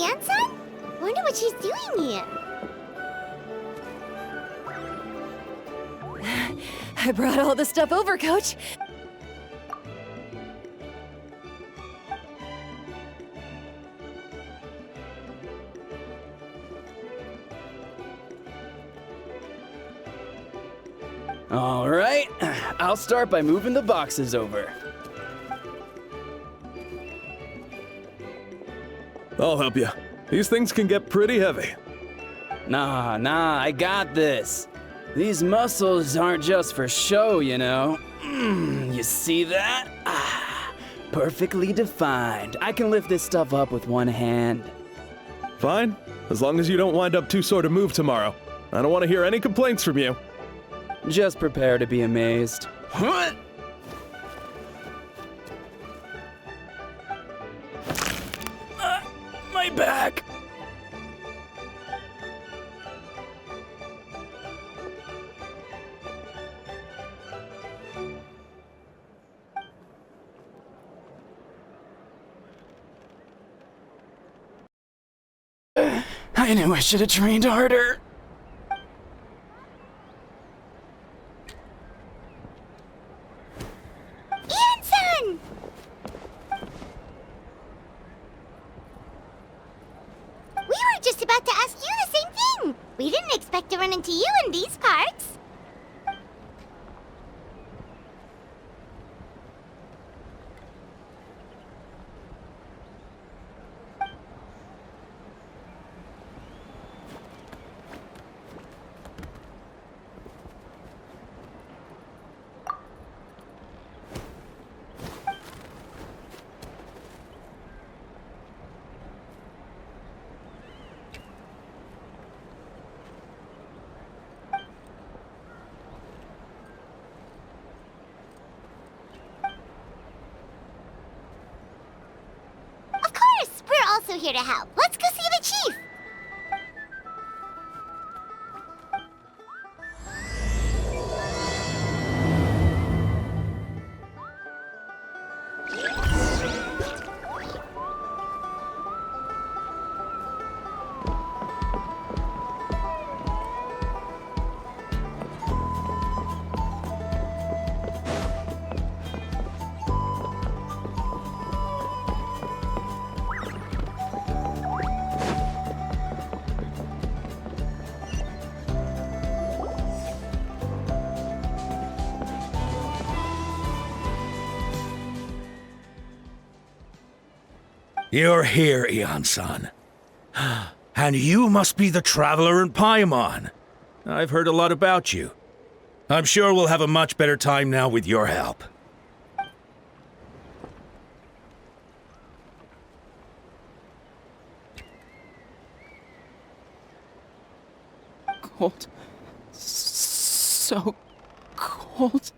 iansan? Wonder what she's doing here. I brought all the stuff over, Coach. All right, I'll start by moving the boxes over. I'll help you. These things can get pretty heavy. Nah, I got this. These muscles aren't just for show, you know. You see that? Perfectly defined. I can lift this stuff up with one hand. Fine, as long as you don't wind up too sore to move tomorrow. I don't want to hear any complaints from you. Just prepare to be amazed. My back! I knew I should have trained harder. Iansan! We were just about to ask you the same thing. We didn't expect to run into you in these parts. Also here to help. Let's go see the chief. You're here, iansan. And you must be the traveler in Paimon. I've heard a lot about you. I'm sure we'll have a much better time now with your help. Cold. So cold.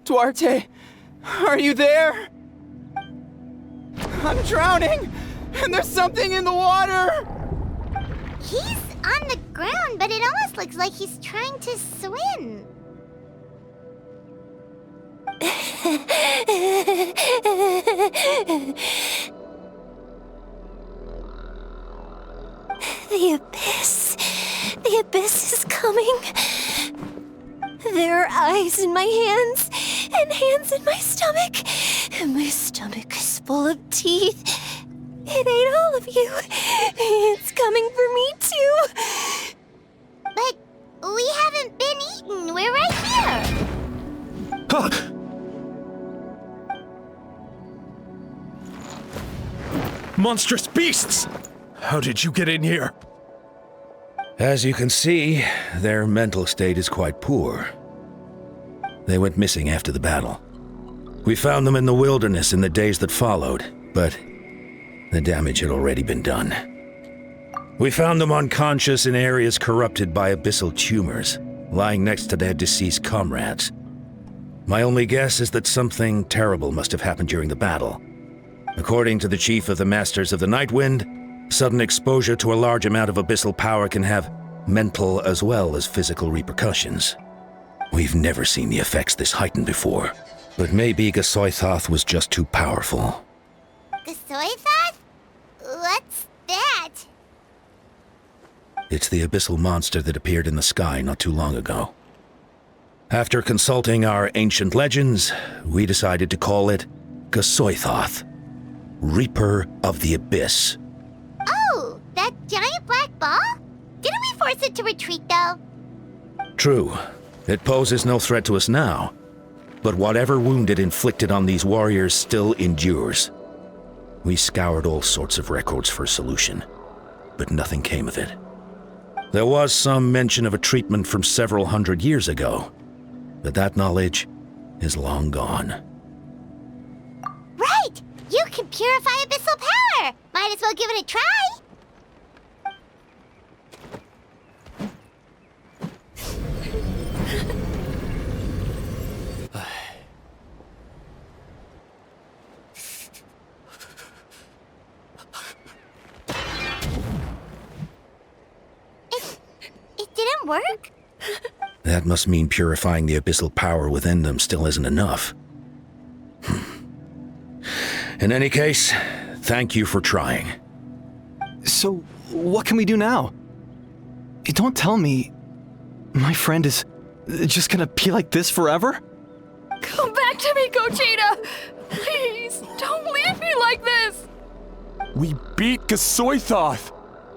Duarte, are you there? I'm drowning, and there's something in the water! He's on the ground, but it almost looks like he's trying to swim. The abyss. The abyss is coming. There are eyes in my hands, and hands in my stomach. And my stomach is full of teeth. It ate all of you. It's coming for me, too. But we haven't been eaten. We're right here. Huh. Monstrous beasts! How did you get in here? As you can see, their mental state is quite poor. They went missing after the battle. We found them in the wilderness in the days that followed, but the damage had already been done. We found them unconscious in areas corrupted by abyssal tumors, lying next to their deceased comrades. My only guess is that something terrible must have happened during the battle. According to the chief of the Masters of the Nightwind, sudden exposure to a large amount of abyssal power can have mental as well as physical repercussions. We've never seen the effects this heightened before, but maybe Gasoithoth was just too powerful. Gasoithoth? What's that? It's the abyssal monster that appeared in the sky not too long ago. After consulting our ancient legends, we decided to call it Gasoithoth, Reaper of the Abyss. Oh, that giant black ball? Didn't we force it to retreat, though? True, it poses no threat to us now, but whatever wound it inflicted on these warriors still endures. We scoured all sorts of records for a solution, but nothing came of it. There was some mention of a treatment from several hundred years ago, but that knowledge is long gone. Right! You can purify abyssal power! Might as well give it a try! It didn't work? That must mean purifying the abyssal power within them still isn't enough. In any case, thank you for trying. So, what can we do now? Don't tell me my friend is just gonna be like this forever? Come back to me, Kachina! Please, don't leave me like this! We beat Gasoithoth!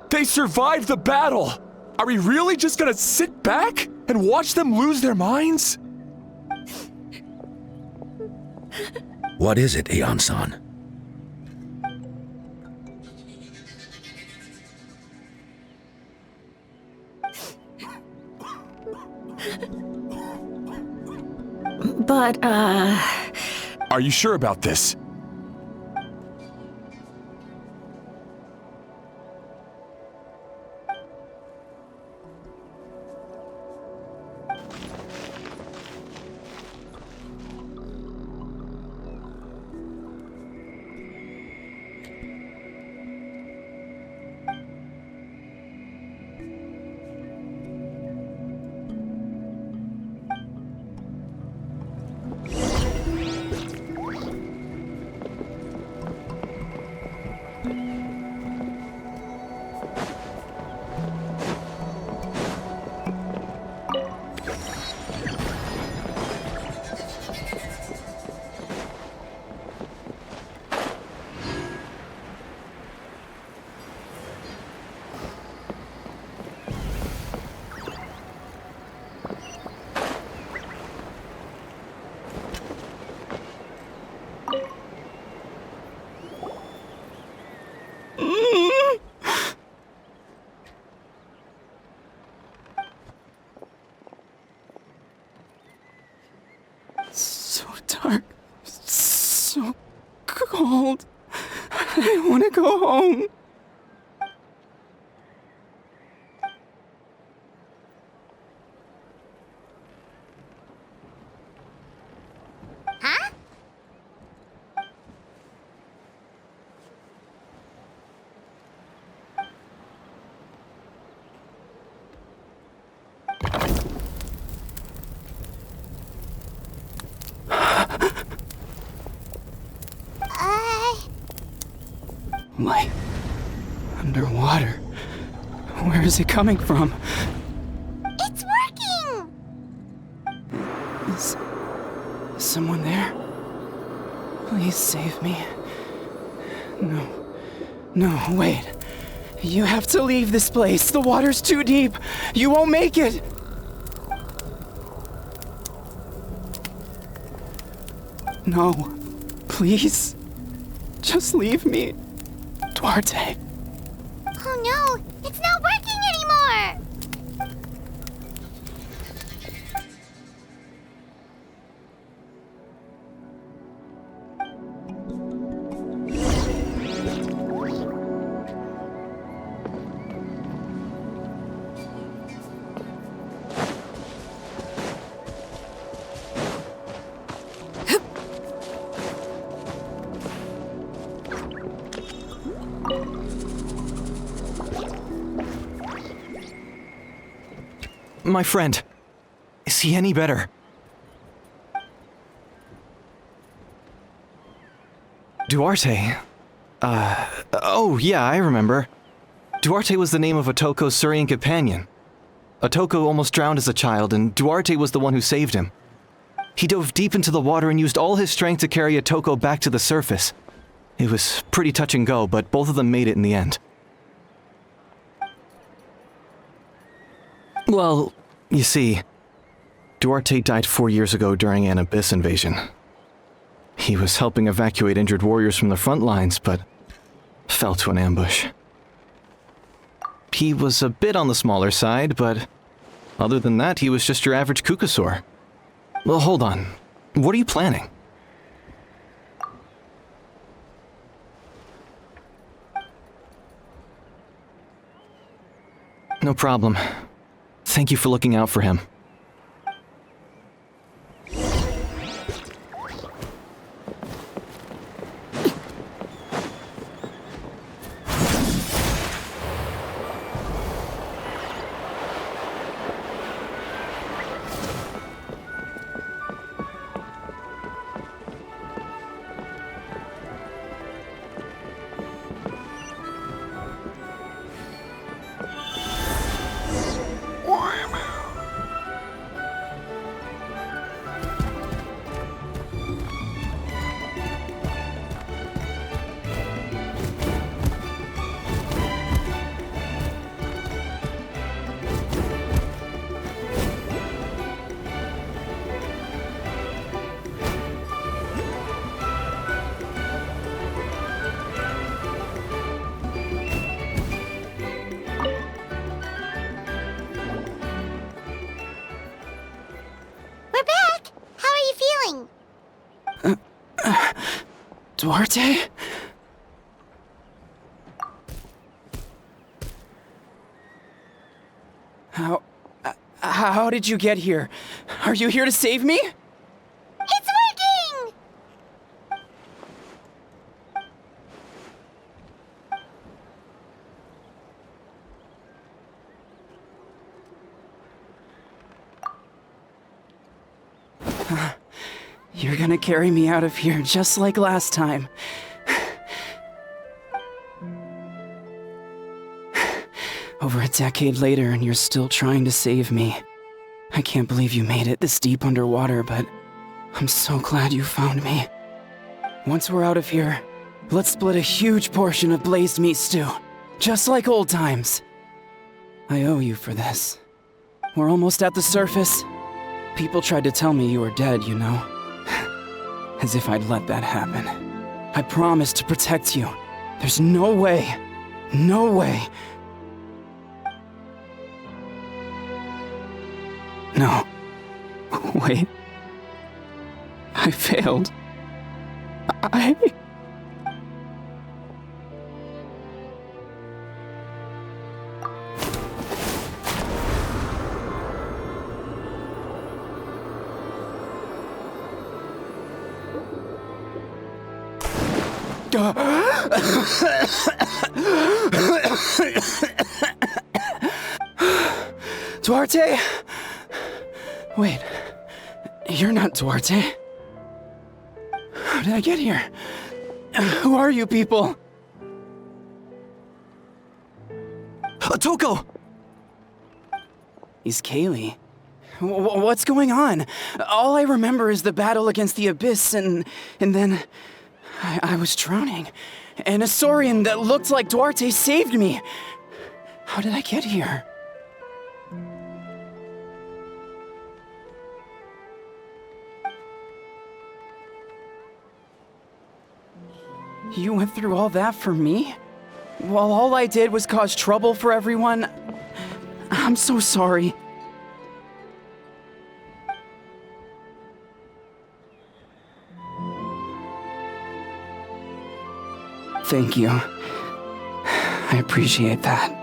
They survived the battle! Are we really just gonna sit back and watch them lose their minds? What is it, Iansan? But, Are you sure about this? So dark, so cold. I want to go home. Huh? Light. Underwater. Where is it coming from? It's working! Is someone there? Please save me. No, wait. You have to leave this place. The water's too deep. You won't make it. No, please. Just leave me. Duarte. Oh no, it's not working anymore! My friend, is he any better? Duarte? Oh yeah, I remember. Duarte was the name of Otoko's Surian companion. Otoko almost drowned as a child, and Duarte was the one who saved him. He dove deep into the water and used all his strength to carry Otoko back to the surface. It was pretty touch and go, but both of them made it in the end. Well, you see, Duarte died 4 years ago during an abyss invasion. He was helping evacuate injured warriors from the front lines, but fell to an ambush. He was a bit on the smaller side, but other than that, he was just your average Kukasaur. Well, hold on. What are you planning? No problem. Thank you for looking out for him. We're back! How are you feeling? Duarte? How did you get here? Are you here to save me? It's working! You're gonna carry me out of here just like last time. Over a decade later, and you're still trying to save me. I can't believe you made it this deep underwater, but I'm so glad you found me. Once we're out of here, let's split a huge portion of blazed meat stew, just like old times. I owe you for this. We're almost at the surface. People tried to tell me you were dead, you know. As if I'd let that happen. I promised to protect you. There's no way. No way. No. Wait. I failed. Duarte? Wait, you're not Duarte. How did I get here? Who are you people? Otoko! He's Kaylee. What's going on? All I remember is the battle against the Abyss, and then I was drowning. And a Saurian that looked like Duarte saved me. How did I get here? You went through all that for me? While all I did was cause trouble for everyone? I'm so sorry. Thank you. I appreciate that.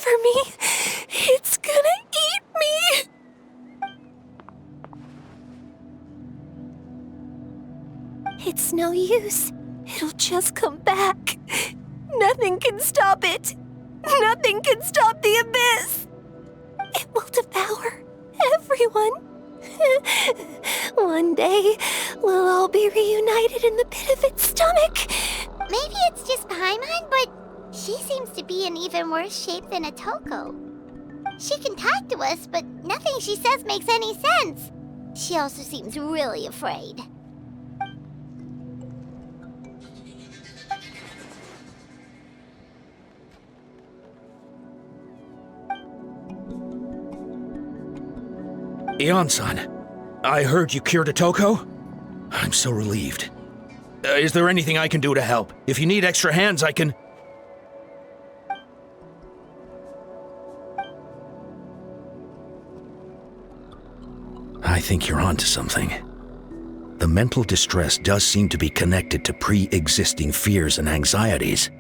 for me. It's gonna eat me. It's no use. It'll just come back. Nothing can stop it. Nothing can stop the abyss. It will devour everyone. One day, we'll all be reunited in the pit of its stomach. Maybe it's just Paimon, but she seems to be in even worse shape than Otoko. She can talk to us, but nothing she says makes any sense. She also seems really afraid. Iansan, I heard you cured Otoko? I'm so relieved. Is there anything I can do to help? If you need extra hands, I can... I think you're onto something. The mental distress does seem to be connected to pre-existing fears and anxieties.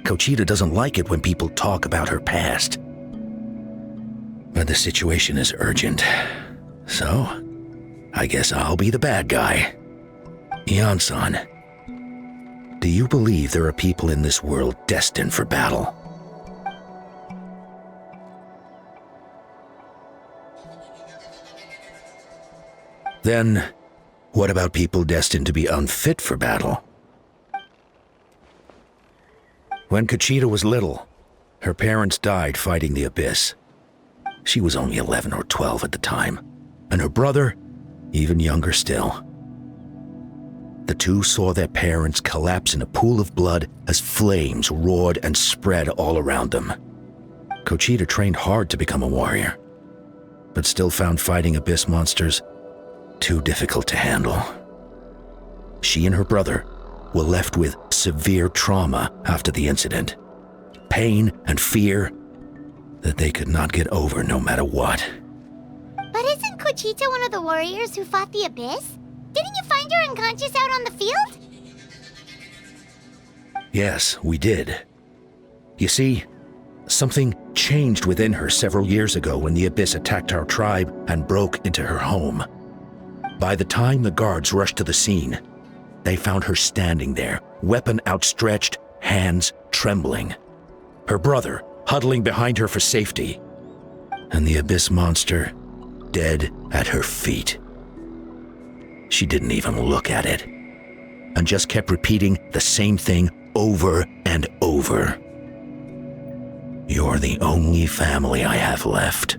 Kochita doesn't like it when people talk about her past. But the situation is urgent, so I guess I'll be the bad guy. Iansan, do you believe there are people in this world destined for battle? Then, what about people destined to be unfit for battle? When Kachina was little, her parents died fighting the abyss. She was only 11 or 12 at the time, and her brother, even younger still. The two saw their parents collapse in a pool of blood as flames roared and spread all around them. Kochita trained hard to become a warrior, but still found fighting abyss monsters too difficult to handle. She and her brother were left with severe trauma after the incident, pain and fear that they could not get over no matter what. But isn't Kochita one of the warriors who fought the abyss? Didn't you find her unconscious out on the field? Yes, we did. You see, something changed within her several years ago when the abyss attacked our tribe and broke into her home. By the time the guards rushed to the scene, they found her standing there, weapon outstretched, hands trembling. Her brother huddling behind her for safety, and the abyss monster dead at her feet. She didn't even look at it, and just kept repeating the same thing over and over. You're the only family I have left.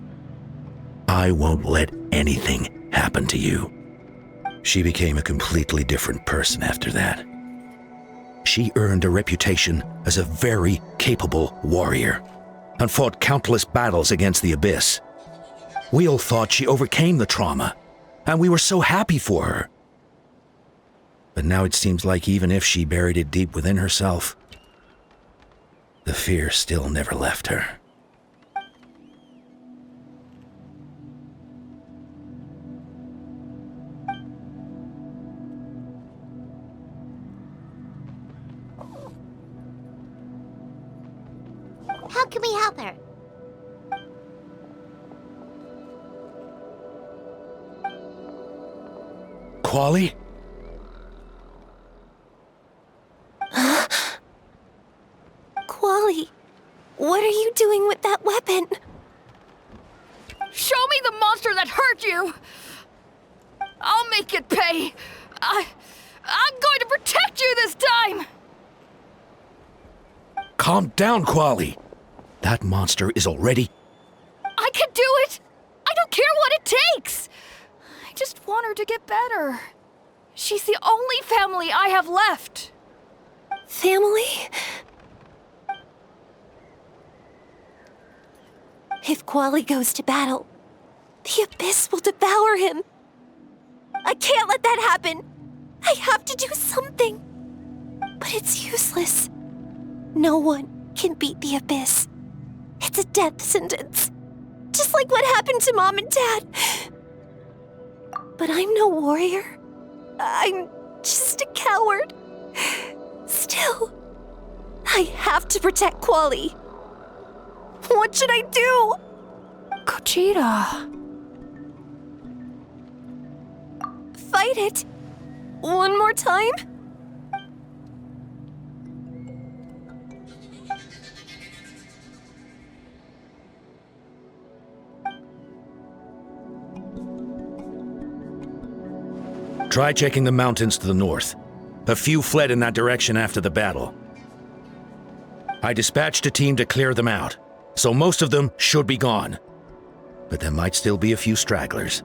I won't let anything happen to you. She became a completely different person after that. She earned a reputation as a very capable warrior and fought countless battles against the abyss. We all thought she overcame the trauma, and we were so happy for her. But now it seems like even if she buried it deep within herself, the fear still never left her. How can we help her? Quali? Quali, what are you doing with that weapon? Show me the monster that hurt you! I'll make it pay! I'm going to protect you this time! Calm down, Quali. That monster is already... I can do it! I don't care what it takes! I just want her to get better. She's the only family I have left. Family? If Quali goes to battle, the abyss will devour him. I can't let that happen. I have to do something. But it's useless. No one can beat the abyss. It's a death sentence. Just like what happened to Mom and Dad. But I'm no warrior. I'm just a coward. Still, I have to protect Quali. What should I do? Kachina. Fight it? One more time? Try checking the mountains to the north. A few fled in that direction after the battle. I dispatched a team to clear them out, so most of them should be gone. But there might still be a few stragglers.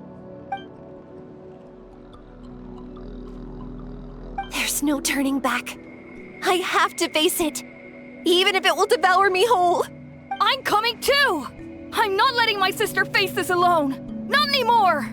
There's no turning back. I have to face it, even if it will devour me whole. I'm coming too! I'm not letting my sister face this alone! Not anymore!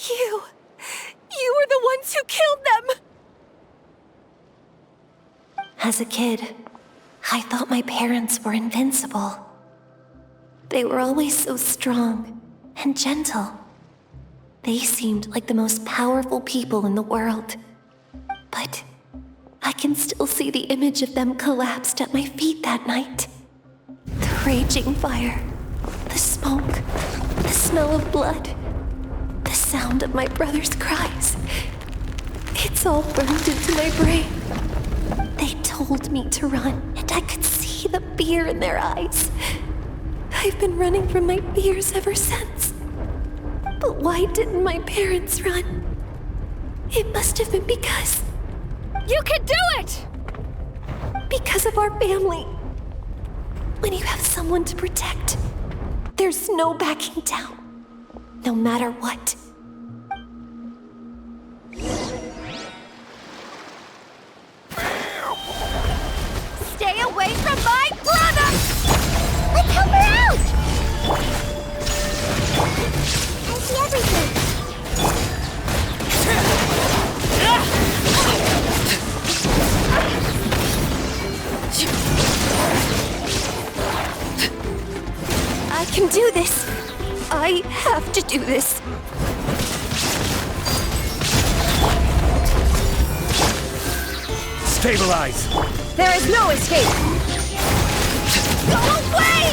You were the ones who killed them! As a kid, I thought my parents were invincible. They were always so strong and gentle. They seemed like the most powerful people in the world. But I can still see the image of them collapsed at my feet that night. The raging fire, the smoke, the smell of blood, the sound of my brother's cries. It's all burned into my brain. They told me to run, and I could see the fear in their eyes. I've been running from my fears ever since. But why didn't my parents run? It must have been because... You can do it! Because of our family. When you have someone to protect, there's no backing down, no matter what. Stay away from my brother! Let's help her out! I see everything. I can do this. I have to do this. Stabilize! There is no escape! Go away!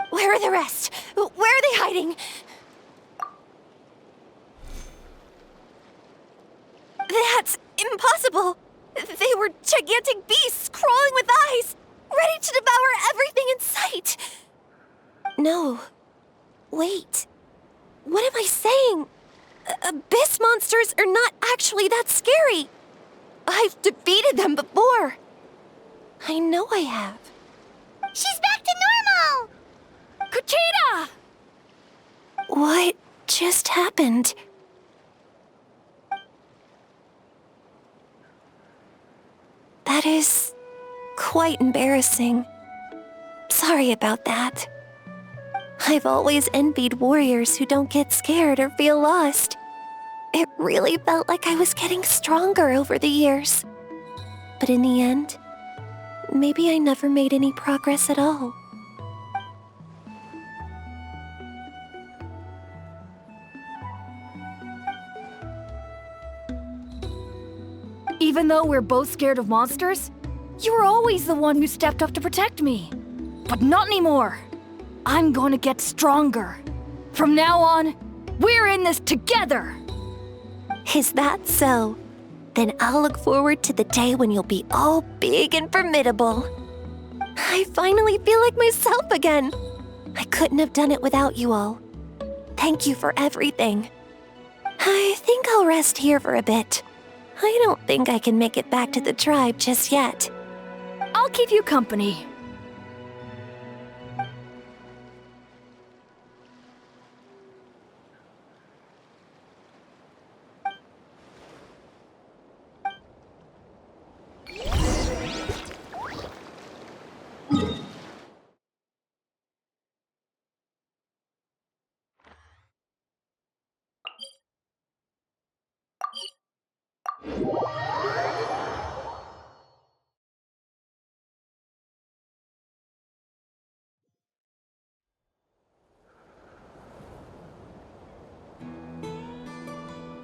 Where are the rest? Where are they hiding? That's impossible! They were gigantic beasts crawling with eyes, ready to devour everything in sight! No. Wait. What am I saying? Abyss monsters are not actually that scary. I've defeated them before. I know I have. She's back to normal! Kachina! What just happened? That is quite embarrassing. Sorry about that. I've always envied warriors who don't get scared or feel lost. It really felt like I was getting stronger over the years. But in the end, maybe I never made any progress at all. Even though we're both scared of monsters, you were always the one who stepped up to protect me. But not anymore. I'm going to get stronger. From now on, we're in this together. Is that so? Then I'll look forward to the day when you'll be all big and formidable. I finally feel like myself again. I couldn't have done it without you all. Thank you for everything. I think I'll rest here for a bit. I don't think I can make it back to the tribe just yet. I'll keep you company.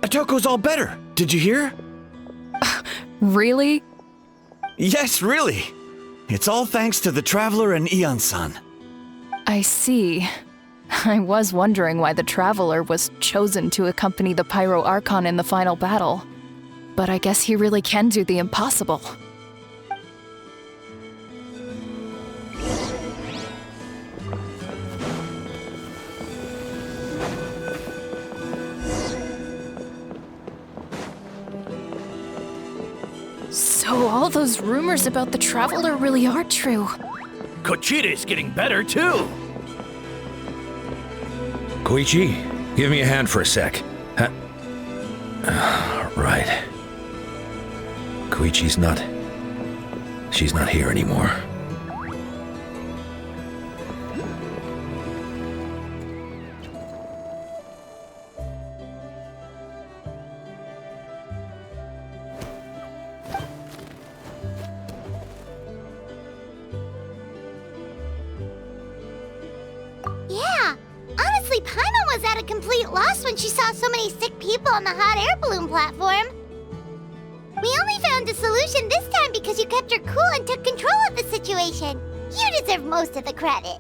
Atoko's all better. Did you hear? Really? Yes, really. It's all thanks to the Traveler and Iansan. I see. I was wondering why the Traveler was chosen to accompany the Pyro Archon in the final battle. But I guess he really can do the impossible. So all those rumors about the Traveler really are true. Kachina's getting better, too. Koichi, give me a hand for a sec. Huh? Right. Koichi's not... She's not here anymore. Yeah, honestly, Paimon was at a complete loss when she saw so many sick people on the hot air balloon platform. We only found a solution this time because you kept your cool and took control of the situation. You deserve most of the credit.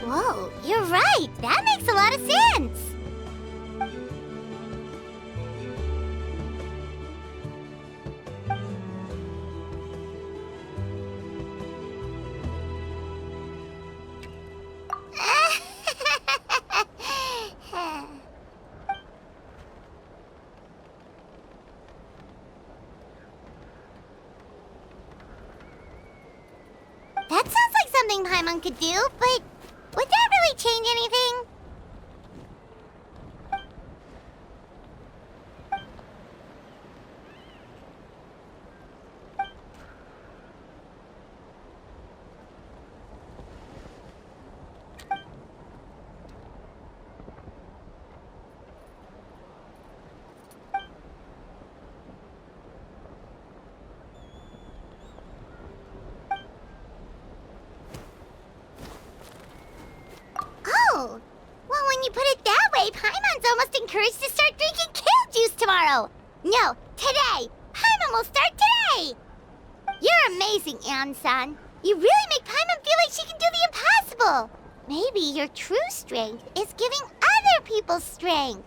Whoa, you're right. That makes a lot of sense. That sounds like something Paimon could do, but would that really change anything? Oh, well, when you put it that way, Paimon's almost encouraged to start drinking kale juice tomorrow. No, today. Paimon will start today. You're amazing, iansan. You really make Paimon feel like she can do the impossible. Maybe your true strength is giving other people strength.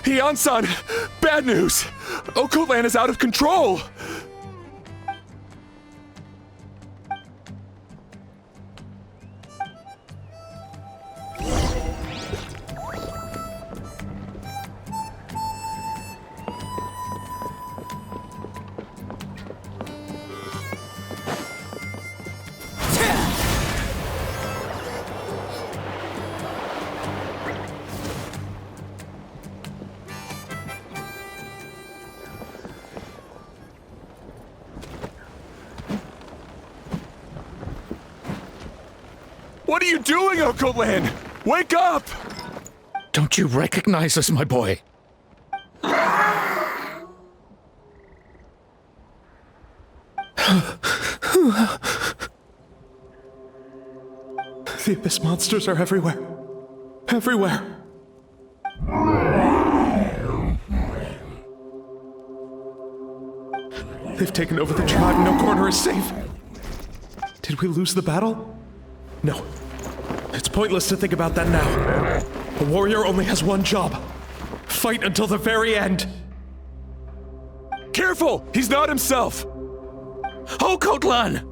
Iansan! Bad news! Okoland is out of control! What are you doing, Okoland? Wake up! Don't you recognize us, my boy? The Abyss monsters are everywhere. Everywhere. They've taken over the tribe. No corner is safe. Did we lose the battle? No. It's pointless to think about that now. A warrior only has one job. Fight until the very end. Careful! He's not himself! Oh, Natlan!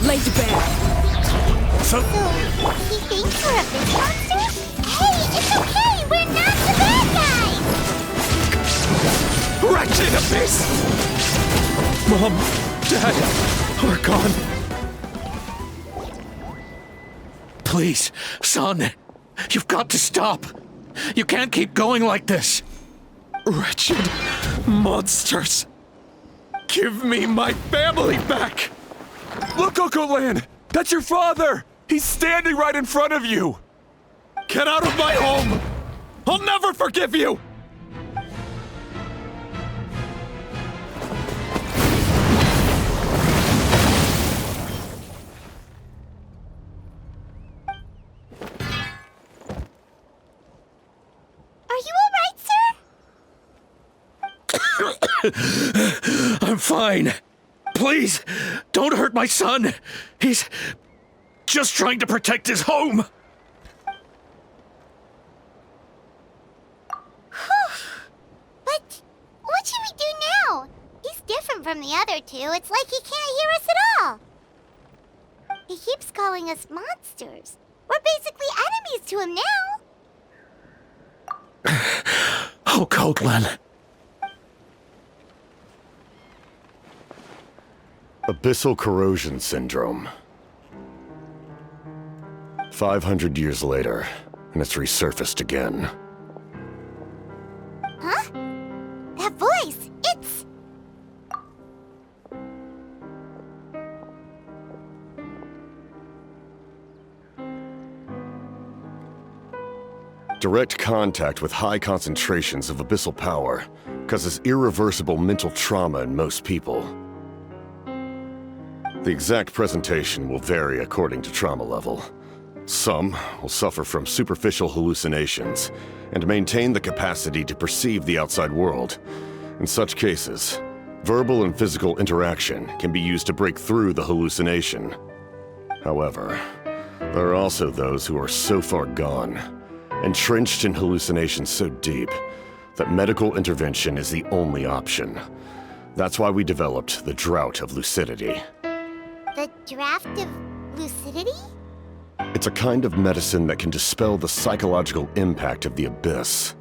Lay to bed. So, he thinks we're Abyss monsters? Hey, it's okay! We're not the bad guys! Wretched Abyss! Mom, Dad, are gone. Please, son, you've got to stop. You can't keep going like this. Wretched monsters. Give me my family back! Look, Okoland! That's your father! He's standing right in front of you! Get out of my home! I'll never forgive you! Are you alright, sir? I'm fine. Please, don't hurt my son. He's just trying to protect his home. But what should we do now? He's different from the other two. It's like he can't hear us at all. He keeps calling us monsters. We're basically enemies to him now. Oh, Natlan. Abyssal corrosion syndrome. 500 years later, and it's resurfaced again. Huh? That voice, it's... Direct contact with high concentrations of abyssal power causes irreversible mental trauma in most people. The exact presentation will vary according to trauma level. Some will suffer from superficial hallucinations and maintain the capacity to perceive the outside world. In such cases, verbal and physical interaction can be used to break through the hallucination. However, there are also those who are so far gone, entrenched in hallucinations so deep, that medical intervention is the only option. That's why we developed the Drought of Lucidity. The draft of lucidity? It's a kind of medicine that can dispel the psychological impact of the Abyss.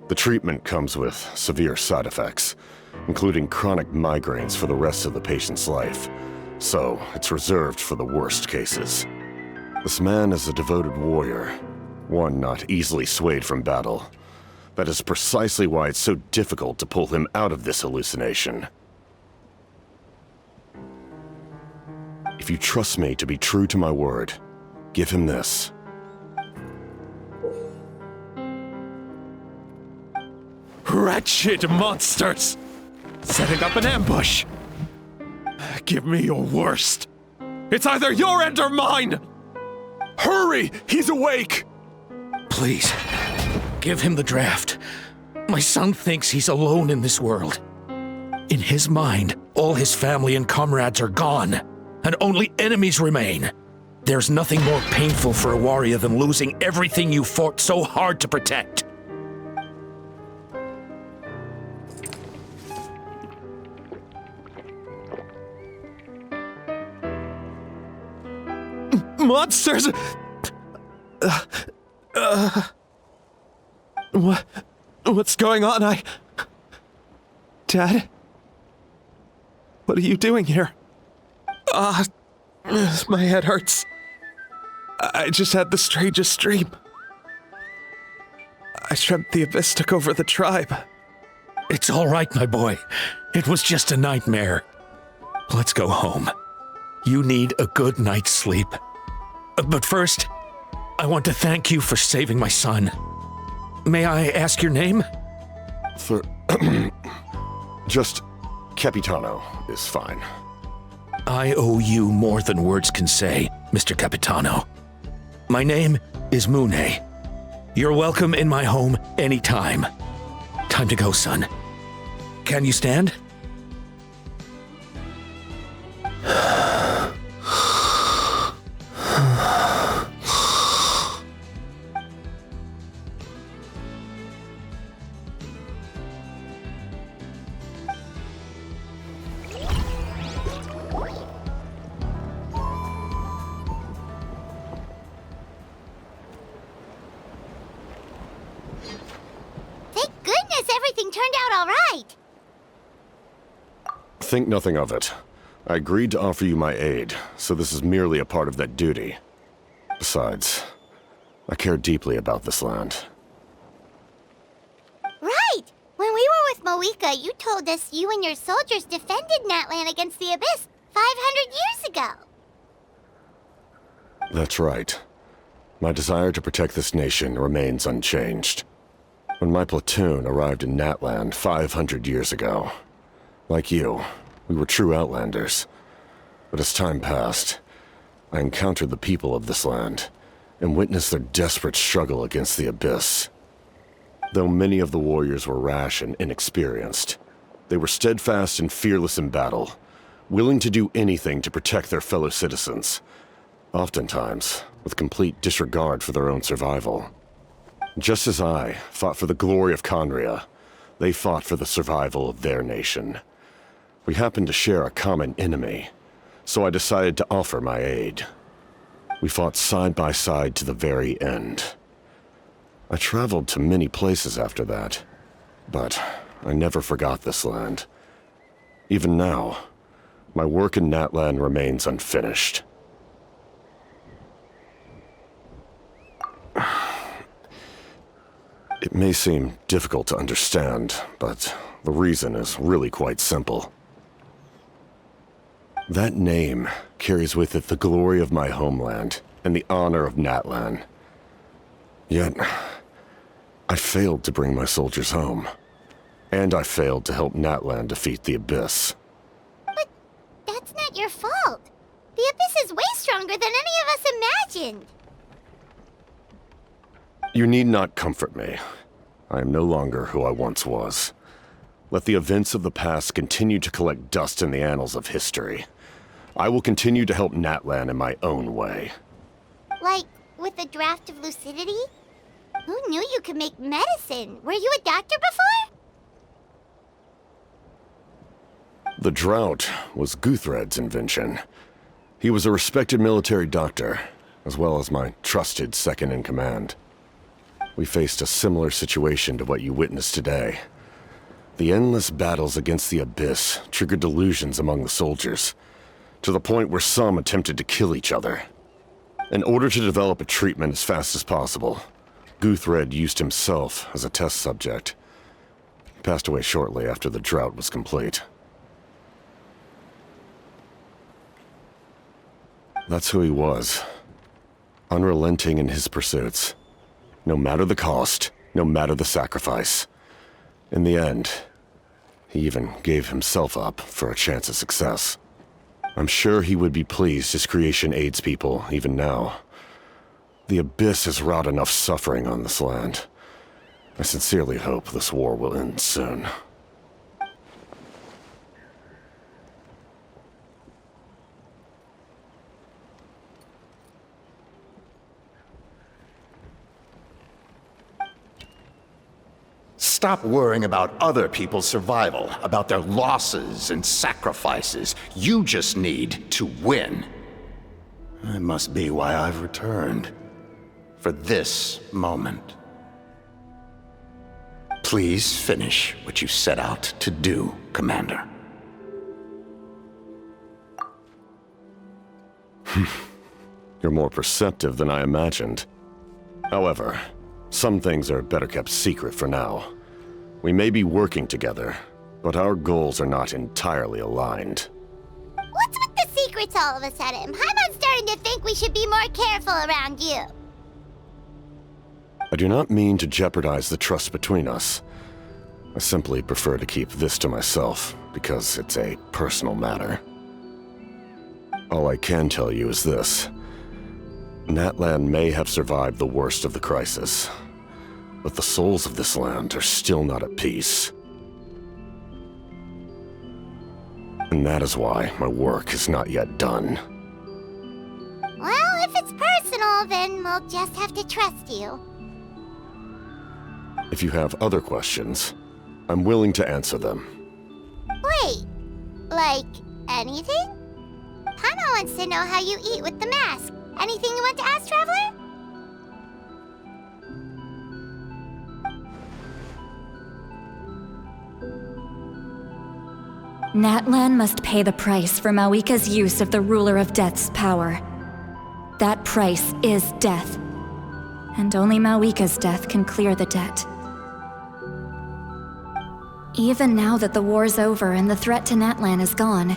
The treatment comes with severe side effects, including chronic migraines for the rest of the patient's life. So, it's reserved for the worst cases. This man is a devoted warrior, one not easily swayed from battle. That is precisely why it's so difficult to pull him out of this hallucination. If you trust me to be true to my word, give him this. Wretched monsters! Setting up an ambush! Give me your worst! It's either your end or mine! Hurry! He's awake! Please, give him the draft. My son thinks he's alone in this world. In his mind, all his family and comrades are gone, and only enemies remain. There's nothing more painful for a warrior than losing everything you fought so hard to protect. Monsters! What's going on? Dad? What are you doing here? My head hurts. I just had the strangest dream. I dreamt the Abyss took over the tribe. It's all right, my boy. It was just a nightmare. Let's go home. You need a good night's sleep. But first, I want to thank you for saving my son. May I ask your name? Just Capitano is fine. I owe you more than words can say, Mr. Capitano. My name is Mune. You're welcome in my home anytime. Time to go, son. Can you stand? Thank goodness everything turned out all right. Think nothing of it. I agreed to offer you my aid, so this is merely a part of that duty. Besides, I care deeply about this land. Right! When we were with Mavuika, you told us you and your soldiers defended Natlan against the Abyss 500 years ago. That's right. My desire to protect this nation remains unchanged. When my platoon arrived in Natlan 500 years ago, like you, we were true outlanders. But as time passed, I encountered the people of this land and witnessed their desperate struggle against the Abyss. Though many of the warriors were rash and inexperienced, they were steadfast and fearless in battle, willing to do anything to protect their fellow citizens, oftentimes with complete disregard for their own survival. Just as I fought for the glory of Conria, they fought for the survival of their nation. We happened to share a common enemy, so I decided to offer my aid. We fought side by side to the very end. I traveled to many places after that, but I never forgot this land. Even now, my work in Natlan remains unfinished. It may seem difficult to understand, but the reason is really quite simple. That name carries with it the glory of my homeland and the honor of Natlan. Yet, I failed to bring my soldiers home. And I failed to help Natlan defeat the Abyss. But that's not your fault. The Abyss is way stronger than any of us imagined. You need not comfort me. I am no longer who I once was. Let the events of the past continue to collect dust in the annals of history. I will continue to help Natlan in my own way. Like, with the draft of lucidity? Who knew you could make medicine? Were you a doctor before? The drought was Guthred's invention. He was a respected military doctor, as well as my trusted second-in-command. We faced a similar situation to what you witnessed today. The endless battles against the Abyss triggered delusions among the soldiers, to the point where some attempted to kill each other. In order to develop a treatment as fast as possible, Guthred used himself as a test subject. He passed away shortly after the drought was complete. That's who he was. Unrelenting in his pursuits. No matter the cost, no matter the sacrifice. In the end, he even gave himself up for a chance of success. I'm sure he would be pleased his creation aids people even now. The Abyss has wrought enough suffering on this land. I sincerely hope this war will end soon. Stop worrying about other people's survival, about their losses and sacrifices. You just need to win. That must be why I've returned. For this moment. Please finish what you set out to do, Commander. You're more perceptive than I imagined. However, some things are better kept secret for now. We may be working together, but our goals are not entirely aligned. What's with the secrets all of a sudden? I'm starting to think we should be more careful around you. I do not mean to jeopardize the trust between us. I simply prefer to keep this to myself, because it's a personal matter. All I can tell you is this. Natlan may have survived the worst of the crisis, but the souls of this land are still not at peace. And that is why my work is not yet done. Well, if it's personal, then we'll just have to trust you. If you have other questions, I'm willing to answer them. Wait, like anything? Paimon wants to know how you eat with the mask. Anything you want to ask, Traveler? Natlan must pay the price for Mavuika's use of the Ruler of Death's power. That price is death. And only Mavuika's death can clear the debt. Even now that the war's over and the threat to Natlan is gone,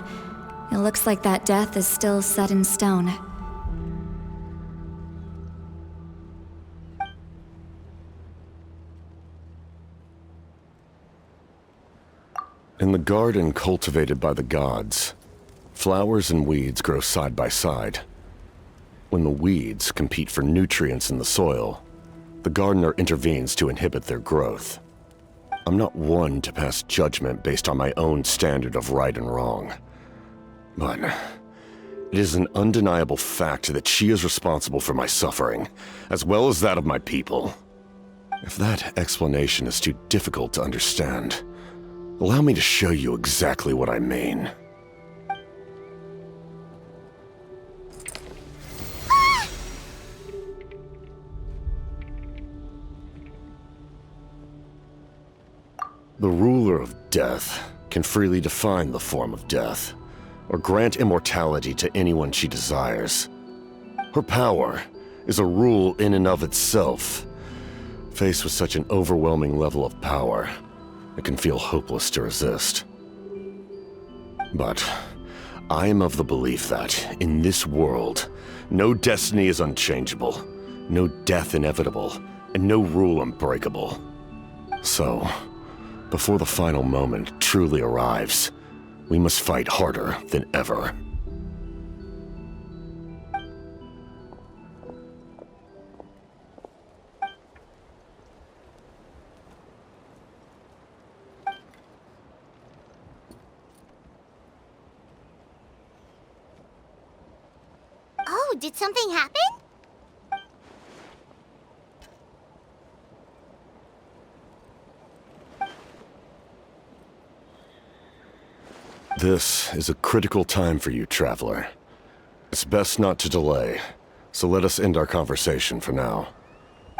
it looks like that death is still set in stone. In the garden cultivated by the gods, flowers and weeds grow side by side. When the weeds compete for nutrients in the soil, the gardener intervenes to inhibit their growth. I'm not one to pass judgment based on my own standard of right and wrong. But it is an undeniable fact that she is responsible for my suffering, as well as that of my people. If that explanation is too difficult to understand, allow me to show you exactly what I mean. The ruler of death can freely define the form of death, or grant immortality to anyone she desires. Her power is a rule in and of itself. Faced with such an overwhelming level of power, it can feel hopeless to resist. But I am of the belief that, in this world, no destiny is unchangeable, no death inevitable, and no rule unbreakable. So, before the final moment truly arrives, we must fight harder than ever. Oh, did something happen? This is a critical time for you, Traveler. It's best not to delay, so let us end our conversation for now.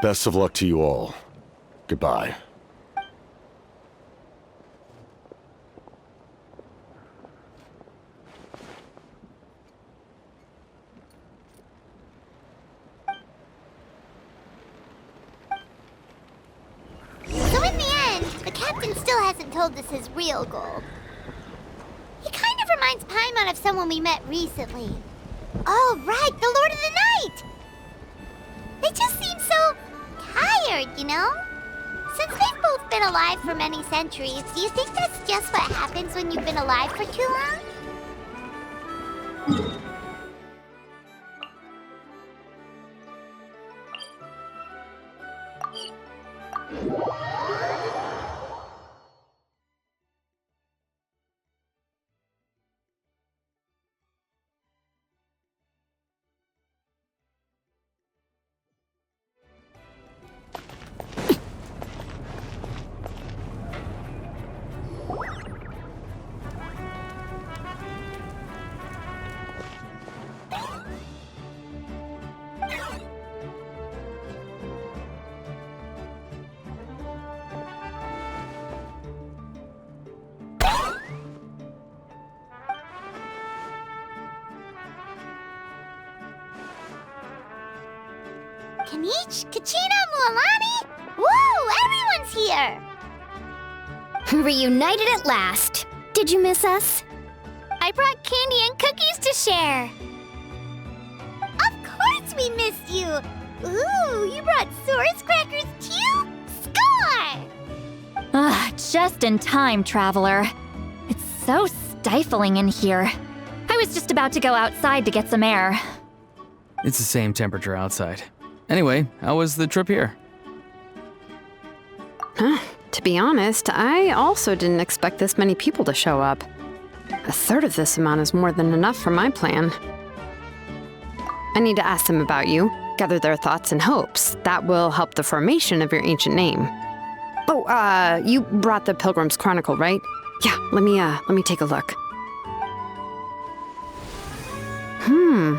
Best of luck to you all. Goodbye. So in the end, the captain still hasn't told us his real goal. He kind of reminds Paimon of someone we met recently. Oh, right, the Lord of the Night! They just seem so tired, you know? Since they've both been alive for many centuries, do you think that's just what happens when you've been alive for too long? Kachina, mualani? Woo! Everyone's here! Reunited at last. Did you miss us? I brought candy and cookies to share. Of course we missed you! Ooh, you brought Source crackers too? Score! Just in time, Traveler. It's so stifling in here. I was just about to go outside to get some air. It's the same temperature outside. Anyway, how was the trip here? To be honest, I also didn't expect this many people to show up. A third of this amount is more than enough for my plan. I need to ask them about you, gather their thoughts and hopes. That will help the formation of your ancient name. Oh, you brought the Pilgrim's Chronicle, right? Yeah, let me take a look.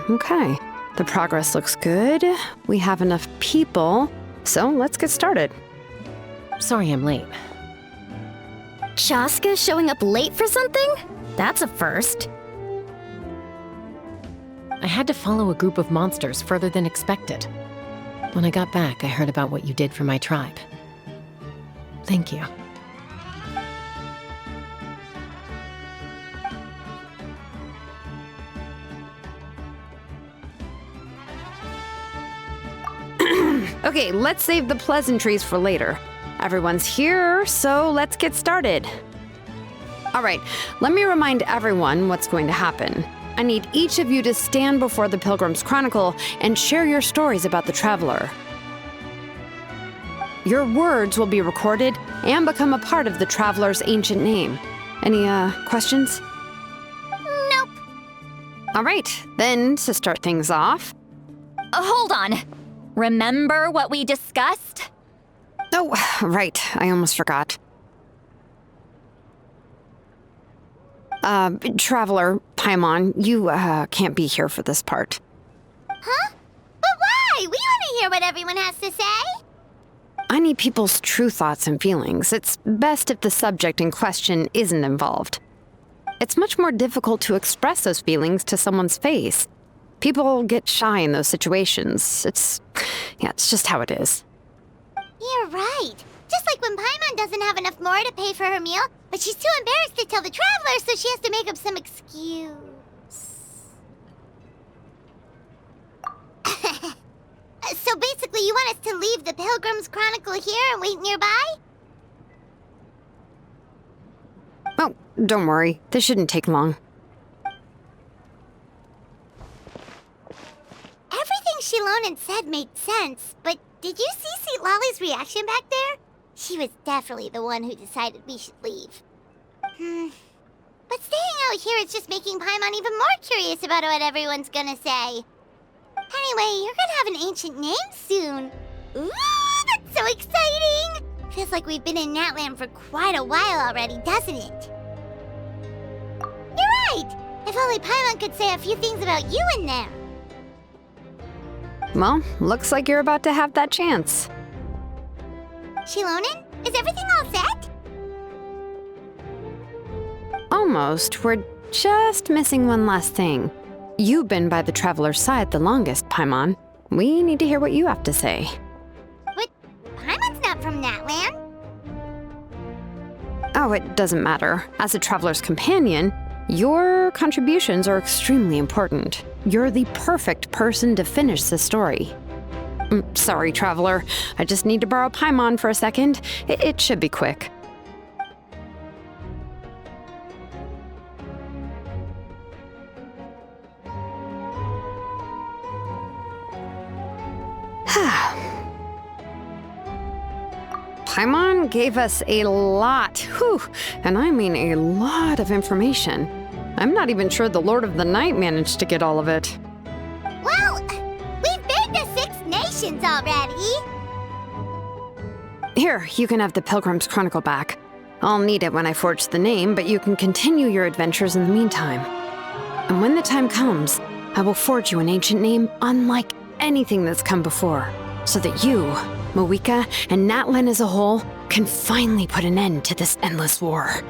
Okay. The progress looks good. We have enough people, so let's get started. Sorry I'm late. Chasca showing up late for something? That's a first. I had to follow a group of monsters further than expected. When I got back, I heard about what you did for my tribe. Thank you. Okay, let's save the pleasantries for later. Everyone's here, so let's get started. All right, let me remind everyone what's going to happen. I need each of you to stand before the Pilgrim's Chronicle and share your stories about the Traveler. Your words will be recorded and become a part of the Traveler's ancient name. Any, questions? Nope. All right, then to start things off. Hold on. Remember what we discussed? Oh, right, I almost forgot. Traveler, Paimon, you, can't be here for this part. Huh? But why? We want to hear what everyone has to say. I need people's true thoughts and feelings. It's best if the subject in question isn't involved. It's much more difficult to express those feelings to someone's face. People get shy in those situations. It's just how it is. You're right. Just like when Paimon doesn't have enough more to pay for her meal, but she's too embarrassed to tell the Traveler, so she has to make up some excuse. So basically, you want us to leave the Pilgrim's Chronicle here and wait nearby? Oh, don't worry. This shouldn't take long. Everything Shilonen said made sense, but did you see Citlali's reaction back there? She was definitely the one who decided we should leave. But staying out here is just making Paimon even more curious about what everyone's gonna say. Anyway, you're gonna have an ancient name soon. Ooh, that's so exciting! Feels like we've been in Natlan for quite a while already, doesn't it? You're right! If only Paimon could say a few things about you in there. Well, looks like you're about to have that chance. Shilonen, is everything all set? Almost. We're just missing one last thing. You've been by the Traveler's side the longest, Paimon. We need to hear what you have to say. But Paimon's not from Natlan. Oh, it doesn't matter. As a Traveler's companion, your contributions are extremely important. You're the perfect person to finish the story. Sorry, Traveler. I just need to borrow Paimon for a second. It should be quick. Paimon gave us a lot, and I mean a lot of information. I'm not even sure the Lord of the Night managed to get all of it. Well, we've been to 6 nations already. Here, you can have the Pilgrim's Chronicle back. I'll need it when I forge the name, but you can continue your adventures in the meantime. And when the time comes, I will forge you an ancient name unlike anything that's come before, so that you, mavuika, and Natlan as a whole can finally put an end to this endless war.